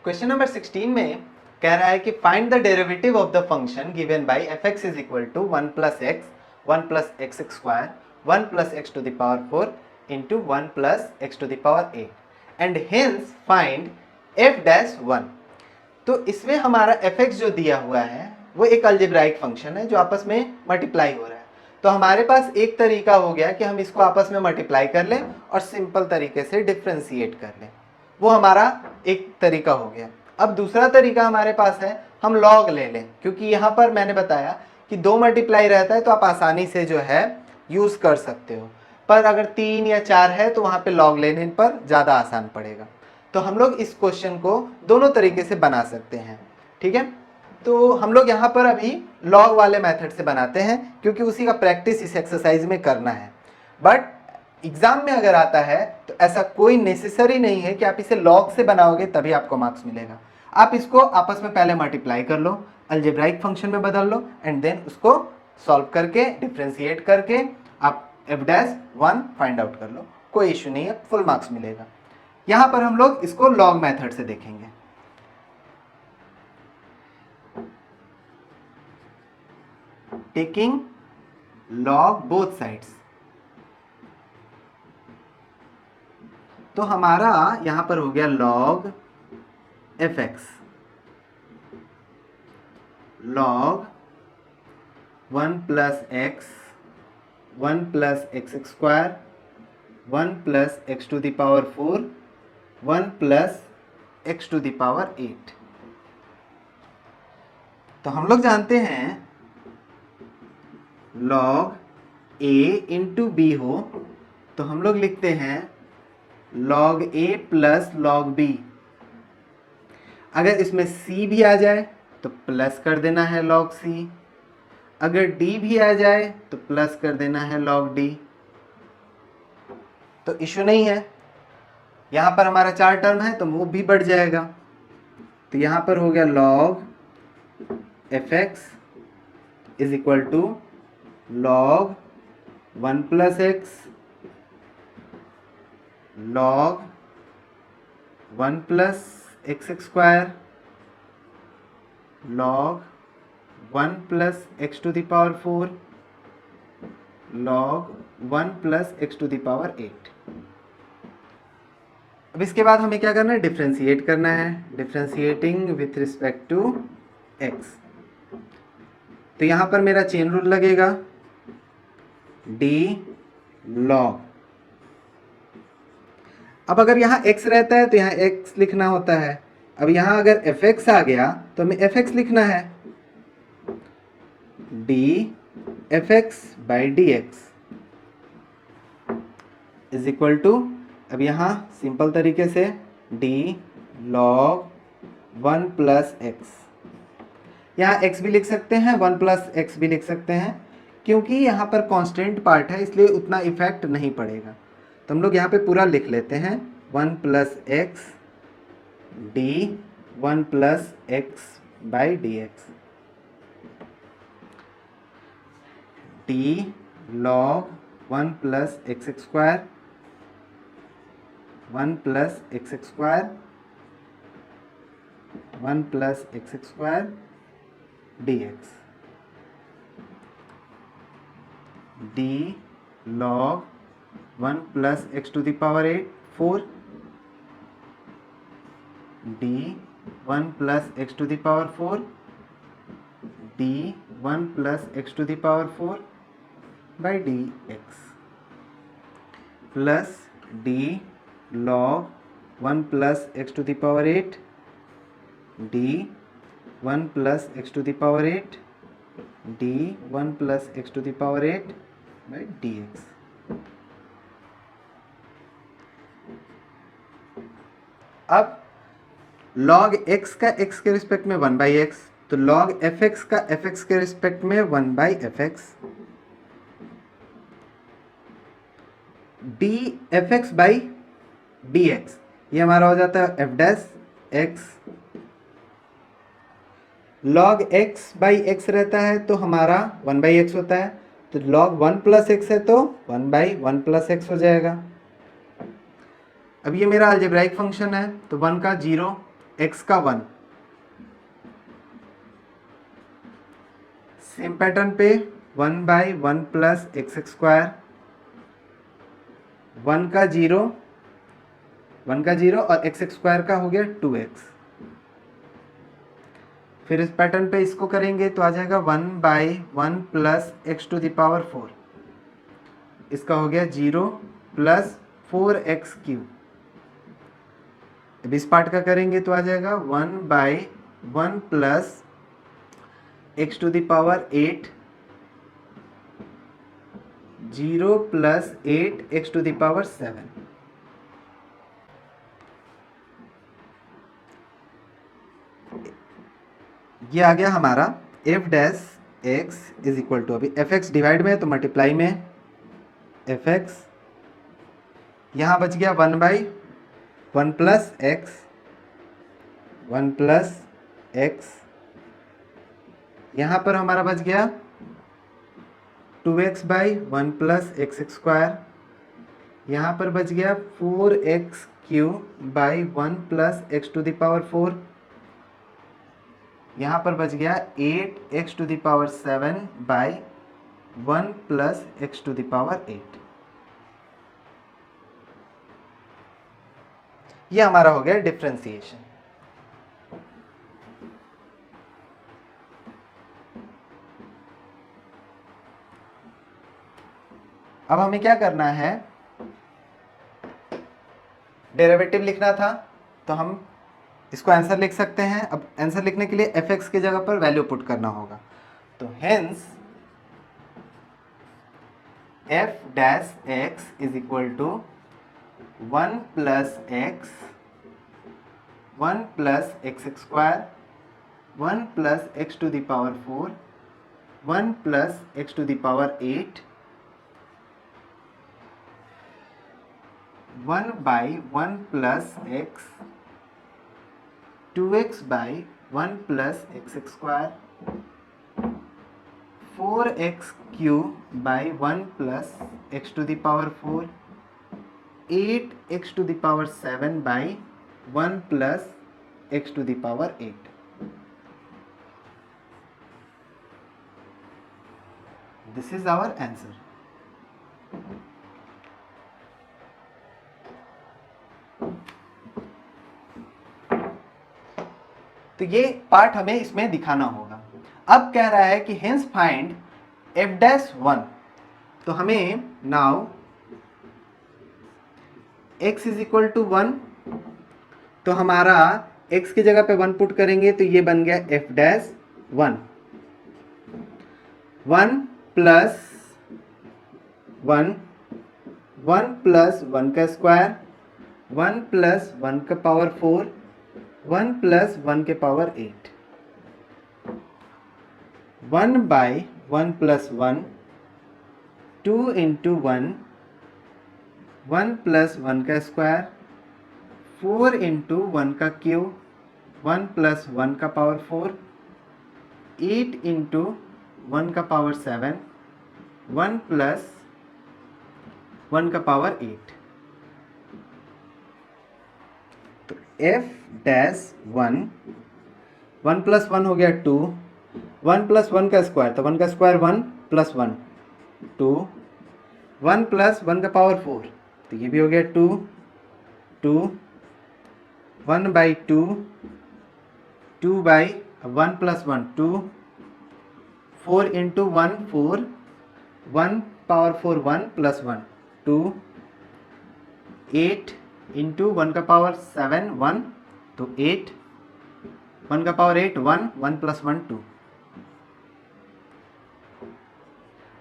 Question number 16 में कह रहा है कि find the derivative of the function given by fx is equal to 1 plus x 1 plus x square 1 plus x to the power 4 into 1 plus x to the power 8 and hence find f dash 1। तो इसमें हमारा fx जो दिया हुआ है वो एक algebraic function है जो आपस में मल्टीप्लाई हो रहा है। तो हमारे पास एक तरीका हो गया कि हम इसको आपस में मल्टीप्लाई कर लें और सिंपल तरीके से डिफ्रेंशिएट कर लें, वो हमारा एक तरीका हो गया। अब दूसरा तरीका हमारे पास है, हम लॉग ले लें, क्योंकि यहाँ पर मैंने बताया कि 2 मल्टीप्लाई रहता है तो आप आसानी से जो है यूज़ कर सकते हो, पर अगर 3 या 4 है तो वहाँ पे लॉग लेने पर ज़्यादा आसान पड़ेगा। तो हम लोग इस क्वेश्चन को दोनों तरीके से बना सकते हैं, ठीक है। तो हम लोग यहाँ पर अभी लॉग वाले मेथड से बनाते हैं क्योंकि उसी का प्रैक्टिस इस एक्सरसाइज में करना है। बट एग्जाम में अगर आता है तो ऐसा कोई नेसेसरी नहीं है कि आप इसे लॉग से बनाओगे तभी आपको मार्क्स मिलेगा। आप इसको आपस में पहले मल्टीप्लाई कर लो, अलजेब्राइक फंक्शन में बदल लो एंड देन उसको सॉल्व करके डिफ्रेंशिएट करके आप f डैश 1 फाइंड आउट कर लो, कोई इशू नहीं है, फुल मार्क्स मिलेगा। यहाँ पर हम लोग इसको लॉग मेथड से देखेंगे। टेकिंग लॉग बोथ साइड्स, तो हमारा यहां पर हो गया log fx log 1 plus x 1 plus x square 1 plus x to the power 4 1 plus x to the power 8। तो हम लोग जानते हैं log a इंटू बी हो तो हम लोग लिखते हैं log a plus log b। अगर इसमें c भी आ जाए तो प्लस कर देना है log c, अगर d भी आ जाए तो प्लस कर देना है log d। तो इशू नहीं है, यहाँ पर हमारा 4 टर्म है तो वो भी बढ़ जाएगा। तो यहाँ पर हो गया log fx is equal to log 1 plus x log 1 plus x square log 1 plus x to the power 4 log 1 plus x to the power 8। अब इसके बाद हमें क्या करना है, डिफ्रेंशिएट करना है, differentiating with respect to x। तो यहाँ पर मेरा चेन रूल लगेगा d log। अब अगर यहाँ x रहता है तो यहाँ x लिखना होता है। अब यहाँ अगर fx आ गया तो हमें fx लिखना है, d fx by dx is equal to, अब यहाँ सिंपल तरीके से d log 1 प्लस एक्स, यहाँ x भी लिख सकते हैं 1 प्लस एक्स भी लिख सकते हैं, क्योंकि यहाँ पर कांस्टेंट पार्ट है इसलिए उतना इफेक्ट नहीं पड़ेगा। तो हम लोग यहाँ पे पूरा लिख लेते हैं 1 plus x d 1 plus x by d x d log 1 plus x square 1 plus x square 1 plus x square d x d log 1 plus x to the power 4 d 1 plus x to the power 4 d 1 plus x to the power 4 by d x plus d log 1 plus x to the power 8 d 1 plus x to the power 8 d 1 plus x to the power 8 by d x. अब log x का x के respect में 1 by x, तो log fx का fx के respect में 1 by fx d fx by dx, ये हमारा हो जाता है f dash x। log x by x रहता है तो हमारा 1 बाई x होता है, तो log 1 प्लस एक्स है तो 1 बाई 1 प्लस एक्स हो जाएगा। अब ये मेरा अलजेब्राइक फंक्शन है तो 1 का 0 x का 1। सेम पैटर्न पे 1/1 प्लस एक्स स्क्वायर, 1 का 0 और एक्स स्क्वायर का हो गया 2x। फिर इस पैटर्न पे इसको करेंगे तो आ जाएगा 1/1 plus x to the power 4, इसका हो गया 0 प्लस 4x³। अब इस पार्ट का करेंगे तो आ जाएगा 1/1 plus x to the power 8, 0 plus 8 x to the power 7। ये आ गया हमारा f dash x is equal to, अभी एफ एक्स डिवाइड में है तो मल्टीप्लाई में एफ एक्स, यहाँ बच गया 1/1 प्लस एक्स, 1 प्लस एक्स, यहाँ पर हमारा बच गया 2x/1 प्लस एक्स स्क्वायर, यहाँ पर बच गया 4x³ 1 plus x to the power 4, यहाँ पर बच गया 8x to the power 7/1 plus x to the power 8। ये हमारा हो गया डिफरेंशिएशन। अब हमें क्या करना है, डेरिवेटिव लिखना था तो हम इसको आंसर लिख सकते हैं। अब आंसर लिखने के लिए एफ एक्स की जगह पर वैल्यू पुट करना होगा, तो hence f dash x is equal to 1 plus x, 1 plus x square, 1 plus x to the power 4, 1 plus x to the power 8, 1/1 plus x, 2x/1 plus x square, 4x³ 1 plus x to the power 4, 8x to the power 7/1 plus x to the power 8। This is our answer. तो ये part हमें इसमें दिखाना होगा। अब कह रहा है कि हेंस फाइंड एफ डैश 1, तो हमें now x is equal to 1, तो हमारा x की जगह पे 1 पुट करेंगे तो ये बन गया एफ डैश 1, 1 प्लस 1, 1 प्लस 1 का स्क्वायर, 1 प्लस 1 का पावर 4, 1 प्लस 1 के पावर 8, 1/1 प्लस 1, 2 इंटू 1, 1 प्लस 1 का स्क्वायर, 4 इंटू 1 का क्यूब, 1 प्लस 1 का पावर 4, 8 इंटू 1 का पावर 7, 1 प्लस 1 का पावर 8। तो एफ डैश 1, 1 प्लस 1 हो गया 2, 1 प्लस 1 का स्क्वायर, तो 1 का स्क्वायर 1 प्लस 1 2, 1 प्लस 1 का पावर 4, तो ये भी हो गया 2, 2, 1/2, 2/1 plus 1 2, 4 into 1 4, 1 power 4 1 plus 1 2, 8 into 1 का पावर 7 1, तो 8, 1 का पावर 8 1, 1 प्लस 1 2,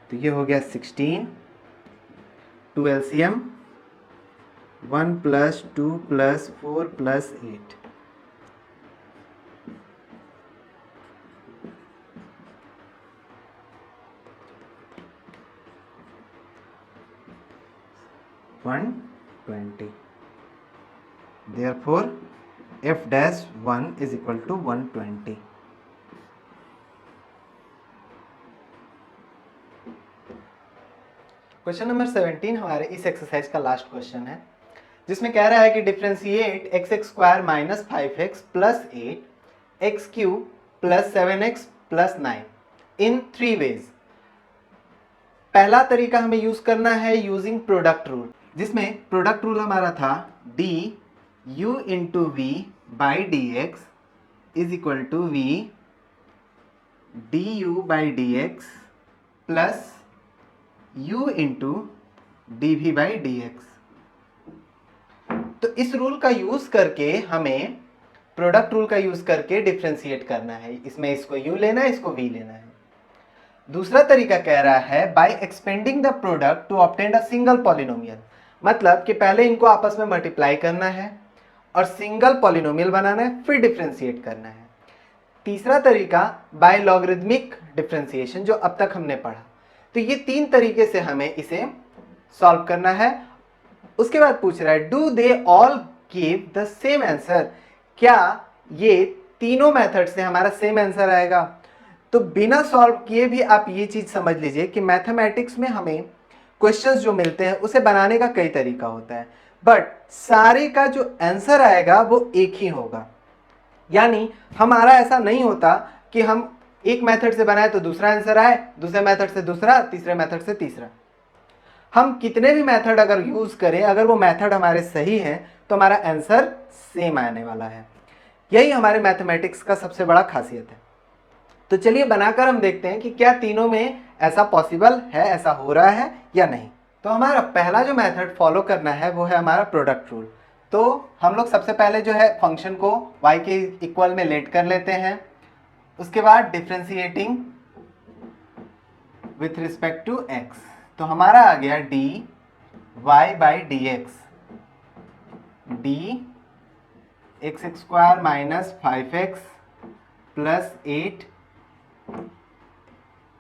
तो ये हो गया 16, 2 LCM, 1 plus 2 plus 4 plus 8। Therefore, f dash 1 is equal to 120. Question number 17 हमारे इस एक्सरसाइज का लास्ट क्वेश्चन है। जिसमें कह रहा है कि differentiate x x square minus 5x plus 8 x cube plus 7x plus 9 in 3 ways. पहला तरीका हमें यूज करना है यूजिंग प्रोडक्ट रूल, जिसमें प्रोडक्ट रूल हमारा था d u into v by d x is equal to v d u by d x plus u into d v by d x. तो इस रूल का use करके हमें product rule का use करके differentiate करना है। इसमें इसको u लेना है, इसको v लेना है। दूसरा तरीका कह रहा है by expanding the product to obtain a single polynomial, मतलब कि पहले इनको आपस में मल्टीप्लाई करना है और सिंगल पॉलिनोमियल बनाना है, फिर डिफ्रेंशिएट करना है। तीसरा तरीका बाय लॉगरिथमिक डिफ्रेंशिएशन, जो अब तक हमने पढ़ा। तो ये 3 तरीके से हमें इसे सॉल्व करना है। उसके बाद पूछ रहा है do they all give the same answer, क्या ये तीनों मेथड से हमारा सेम आंसर आएगा? तो बिना सॉल्व किए भी आप ये चीज समझ लीजिए कि मैथमेटिक्स में हमें क्वेश्चंस जो मिलते हैं उसे बनाने का कई तरीका होता है, बट सारे का जो आंसर आएगा वो एक ही होगा। यानी हमारा ऐसा नहीं होता कि हम एक मेथड से बनाए तो दूसरा आंसर आए, दूसरे मेथड से दूसरा, तीसरे मेथड से तीसरा। हम कितने भी मेथड अगर यूज करें, अगर वो मेथड हमारे सही हैं तो हमारा आंसर सेम आने वाला है। यही हमारे मैथमेटिक्स का सबसे बड़ा खासियत है। तो चलिए बनाकर हम देखते हैं कि क्या तीनों में ऐसा पॉसिबल है, ऐसा हो रहा है या नहीं। तो हमारा पहला जो मेथड फॉलो करना है वो है हमारा प्रोडक्ट रूल। तो हम लोग सबसे पहले जो है फंक्शन को y के इक्वल में लेट कर लेते हैं, उसके बाद differentiating with respect to x, तो हमारा आ गया d y by d x, d x x square minus 5x plus 8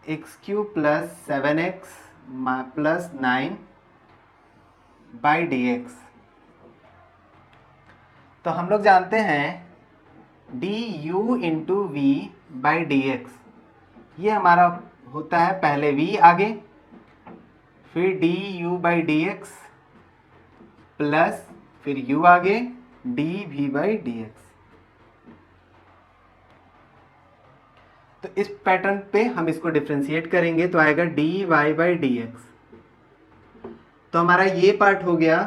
x cube plus 7x plus 9 by d x. तो हम लोग जानते हैं d u into v by d x, ये हमारा होता है पहले v आगे, फिर d u by d x plus फिर u आगे d v by d x. तो इस पैटर्न पे हम इसको डिफ्रेंशिएट करेंगे तो आएगा d y by d x. तो हमारा ये पार्ट हो गया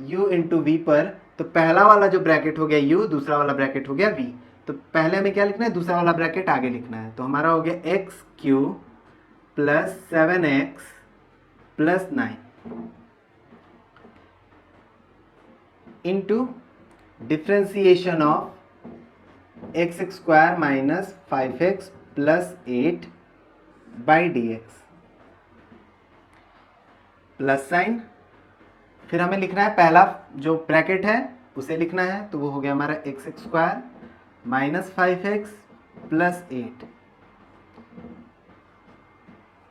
u इंटू वी पर, तो पहला वाला जो ब्रैकेट हो गया u, दूसरा वाला ब्रैकेट हो गया v। तो पहले हमें क्या लिखना है, दूसरा वाला ब्रैकेट आगे लिखना है। तो हमारा हो गया x cube plus 7x plus 9 into differentiation of x x square minus 5x plus 8 by d x plus sign. फिर हमें लिखना है पहला जो ब्रैकेट है उसे लिखना है, तो वो हो गया हमारा x x square minus 5x plus 8,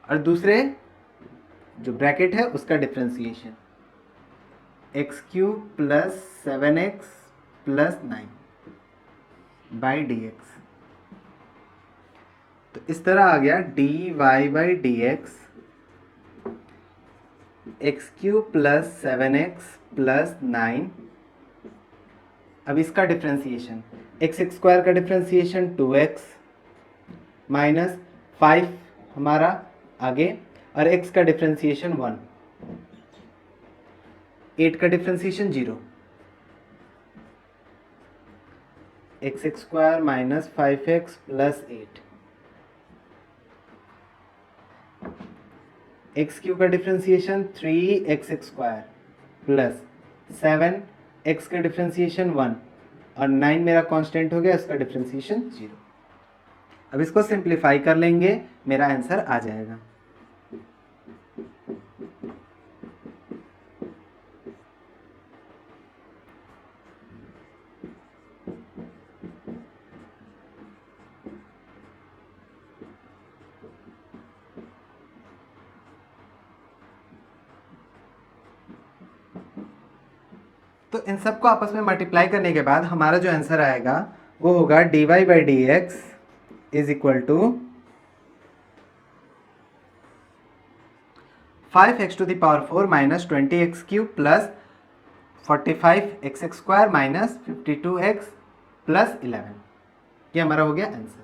और दूसरे जो ब्रैकेट है उसका differentiation x cube plus 7x plus 9 by d x. तो इस तरह आ गया d y by d x, x cube plus 7x plus 9। अब इसका डिफ्रेंशिएशन एक्स एक्स स्क्वायर का डिफ्रेंशिएशन 2x माइनस 5 हमारा आगे, और x का डिफ्रेंशिएशन 1, 8 का differentiation 0, x x square minus 5x plus 8, x cube का differentiation 3x x square plus 7, x का डिफ्रेंशिएशन 1 और 9 मेरा कांस्टेंट हो गया, इसका डिफ्रेंशिएशन 0। अब इसको सिंप्लीफाई कर लेंगे, मेरा आंसर आ जाएगा। तो इन सबको आपस में मल्टीप्लाई करने के बाद हमारा जो आंसर आएगा वो होगा d y by d x is equal to 5x to the power 4 minus 20x cube plus 45x square minus 52x plus 11। ये हमारा हो गया आंसर।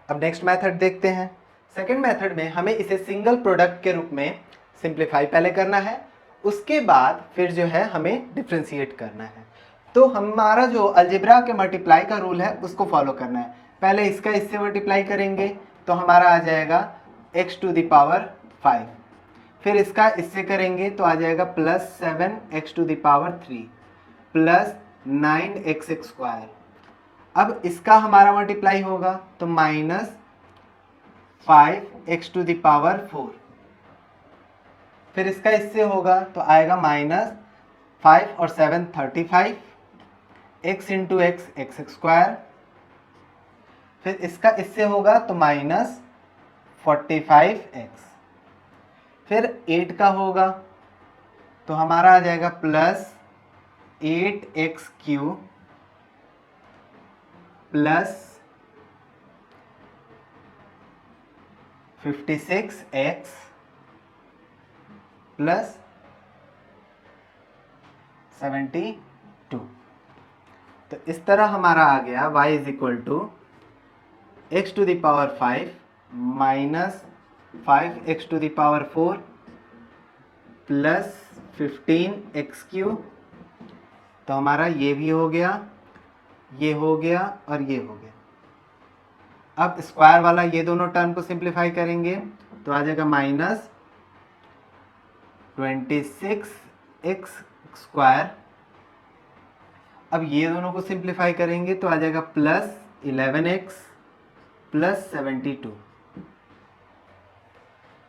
अब नेक्स्ट मेथड देखते हैं। सेकंड मेथड में हमें इसे सिंगल प्रोडक्ट के रूप में सिंप्लीफाई पहले करना है, उसके बाद फिर जो है हमें डिफ्रेंशिएट करना है। तो हमारा जो अलजेब्रा के मल्टीप्लाई का रूल है उसको फॉलो करना है। पहले इसका इससे मल्टीप्लाई करेंगे तो हमारा आ जाएगा x टू द पावर 5, फिर इसका इससे करेंगे तो आ जाएगा plus 7x to the power 3 plus 9x square. अब इसका हमारा मल्टीप्लाई होगा तो minus 5x to the power 4, फिर इसका इससे होगा तो आएगा माइनस 5 और 7 35, x इंटू एक्स स्क्वायर, फिर इसका इससे होगा तो माइनस 45x, फिर 8 का होगा तो हमारा आ जाएगा plus 8x cube plus 56x plus 72। तो इस तरह हमारा आ गया y is equal to x to the power 5 minus 5x to the power 4 plus 15x cube. तो हमारा ये भी हो गया, ये हो गया और ये हो गया। अब स्क्वायर वाला ये दोनों टर्म को सिंप्लीफाई करेंगे तो आ जाएगा माइनस 26x स्क्वायर। अब ये दोनों को सिंप्लीफाई करेंगे तो आ जाएगा plus 11x plus 72।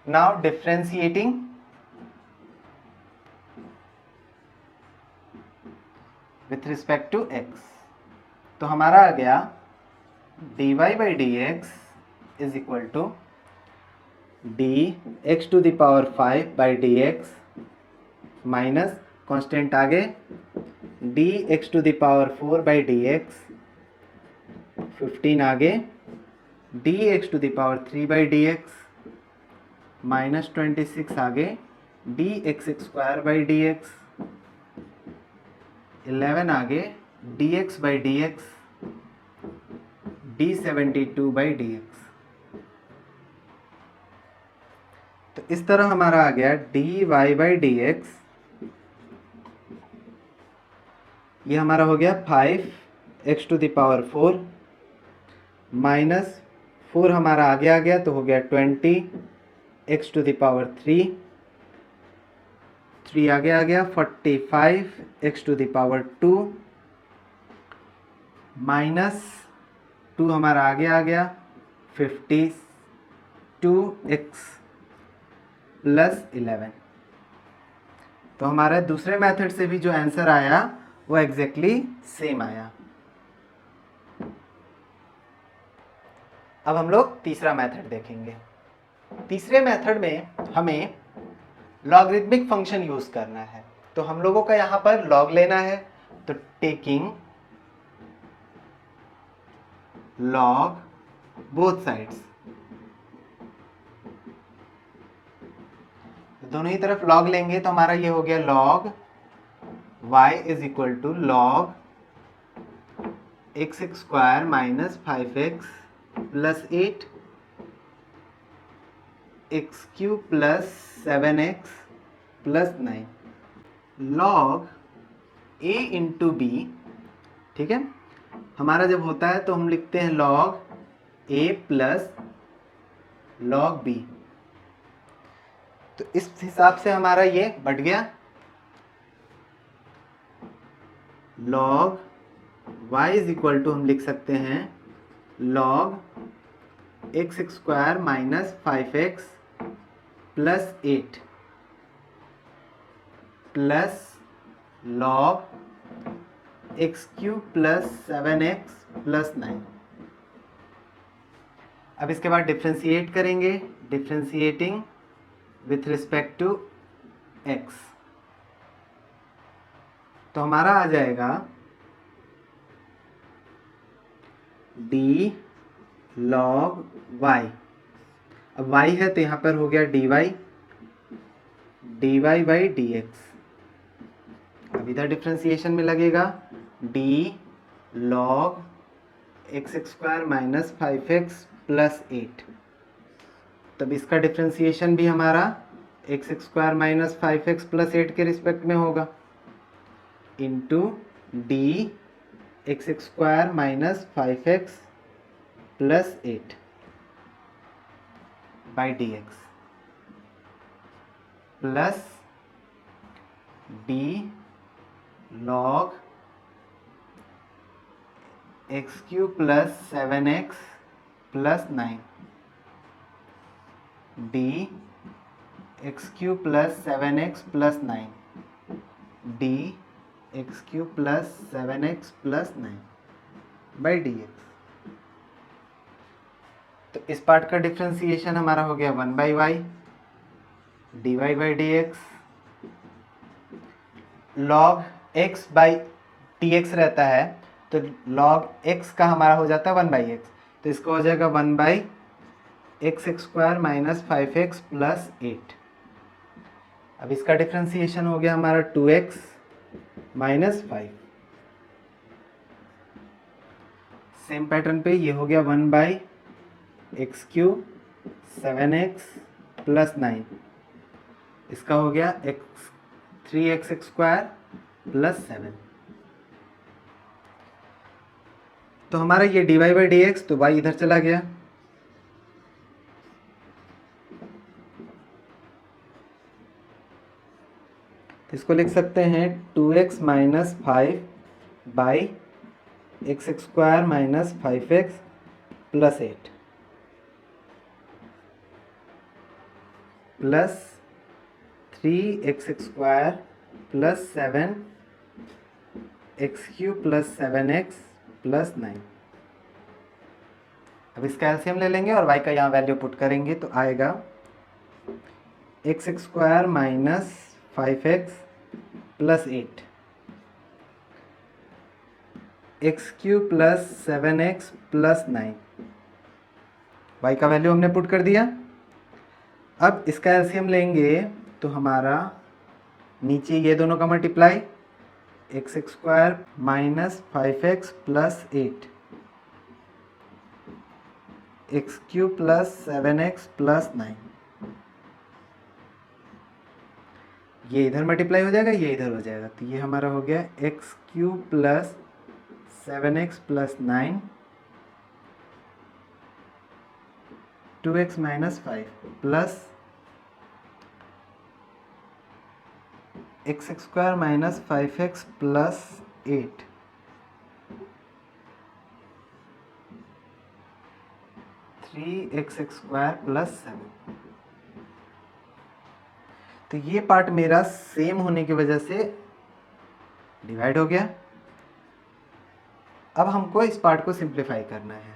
Now differentiating, with respect to x, तो हमारा आ गया dy by d x is equal to d x to the power 5 by d x minus constant आगे d x to the power 4 by d x, 15 आगे d x to the power 3 by d x minus 26 आगे d x square by d x, 11 आगे d x by d x d 72 by d x. तो इस तरह हमारा आ गया d y by d x, ये हमारा हो गया 5x to the power 4 minus 4 हमारा आगे आ गया तो हो गया 20x टू द पावर 3 आगे आ गया 45x to the power 2 minus 2 हमारा आगे आ गया 52x प्लस 11। तो हमारा दूसरे मेथड से भी जो आंसर आया वो एग्जैक्टली सेम आया। अब हम लोग तीसरा मेथड देखेंगे। तीसरे मेथड में हमें लॉगरिथमिक फंक्शन यूज करना है। तो हम लोगों का यहां पर लॉग लेना है, तो टेकिंग लॉग बोथ साइड्स, दोनों ही तरफ लॉग लेंगे तो हमारा ये हो गया log y is equal to log x square minus 5x plus 8 x cube plus 7x plus 9 log a into b. ठीक है, हमारा जब होता है तो हम लिखते हैं log a plus log b। तो इस हिसाब से हमारा ये बढ़ गया log y is equal to हम लिख सकते हैं log x square minus 5x plus 8 plus log x cube plus 7x plus 9। अब इसके बाद डिफ्रेंशिएट करेंगे, differentiating with respect to x, तो हमारा आ जाएगा d log y। अब y है तो यहाँ पर हो गया dy, dy by d x अब इधर डिफ्रेंसिएशन में लगेगा D log x square minus 5x plus 8। तब इसका डिफ्रेंसिएशन भी हमारा x square minus 5x plus 8 के रिस्पेक्ट में होगा, into d x square minus 5x plus 8 by d x plus d log x cube plus 7x plus 9 d x cube plus 7x plus 9 d x cube plus 7x plus 9 by d x. तो इस part का differentiation हमारा हो गया 1 by y d y by d x, log x by t x रहता है तो log x का हमारा हो जाता है 1 बाई एक्स, तो इसका हो जाएगा 1 by x square minus 5x plus 8। अब इसका डिफ्रेंसिएशन हो गया हमारा 2x माइनस 5। सेम पैटर्न पे ये हो गया 1 by x cube 7x plus 9, इसका हो गया 3x स्क्वायर प्लस 7। तो हमारा ये d y by d x, तो y इधर चला गया, तो इसको लिख सकते हैं 2x minus 5 by x square minus 5x plus 8 plus 3x square plus 7 x cube plus 7x plus 9। अब इसका एलसीएम ले लेंगे और y का यहाँ वैल्यू पुट करेंगे तो आएगा x square minus 5x plus 8 x cube plus 7x plus 9। y का वैल्यू हमने पुट कर दिया। अब इसका एलसीएम लेंगे तो हमारा नीचे ये दोनों का multiply x square minus 5x plus 8 x cube plus 7x plus 9, ये इधर मल्टीप्लाई हो जाएगा, ये इधर हो जाएगा, तो ये हमारा हो गया x cube plus 7x plus 9 2x minus 5 plus x square minus 5x plus 8 3x square plus 7। तो ये पार्ट मेरा सेम होने की वजह से डिवाइड हो गया। अब हमको इस पार्ट को सिंप्लीफाई करना है,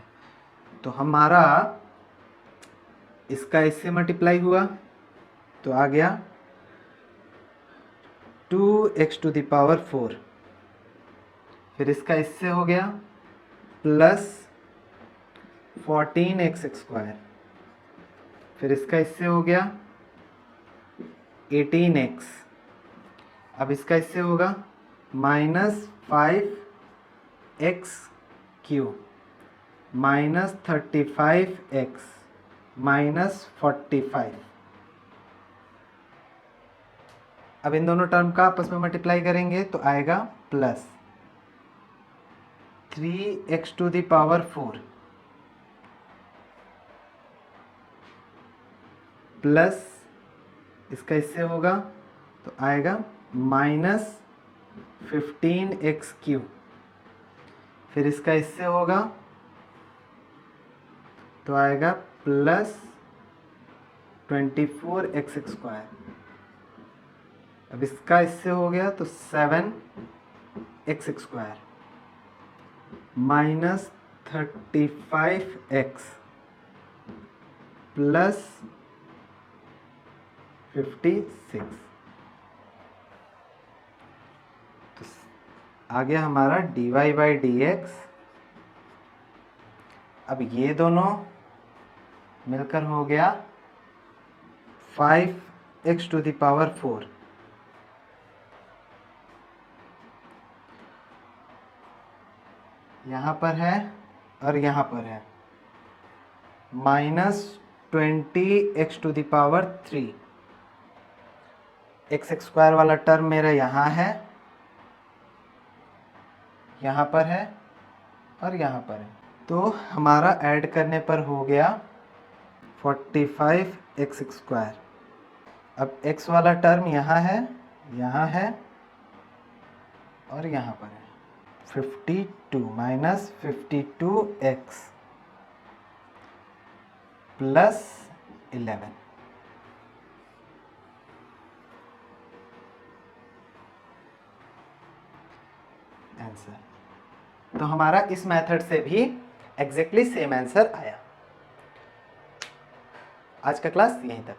तो हमारा इसका इससे मल्टीप्लाई हुआ तो आ गया 2x टू द पावर 4, फिर इसका इससे हो गया प्लस 14x स्क्वायर, फिर इसका इससे हो गया 18x, अब इसका इससे होगा minus 5x cube minus 35x minus 45। अब इन दोनों टर्म का आपस में मल्टीप्लाई करेंगे तो आएगा plus 3x to the power 4 plus इसका इससे होगा तो आएगा माइनस 15x क्यूब, फिर इसका इससे होगा तो आएगा प्लस 24x स्क्वायर, अब इसका इससे हो गया तो 7x square minus 35x plus 56। तो आ गया हमारा dy बाई डी एक्स। अब ये दोनों मिलकर हो गया 5x टू द पावर 4 यहाँ पर है और यहाँ पर है, -20x⁻³ x² वाला टर्म मेरा यहाँ है, यहाँ पर है और यहाँ पर है। तो हमारा ऐड करने पर हो गया 45x²। अब x वाला टर्म यहाँ है और यहाँ पर है, 52 -52x + 11। आंसर। तो हमारा इस मेथड से भी एग्जैक्टली सेम आंसर आया। आज का क्लास यहीं तक।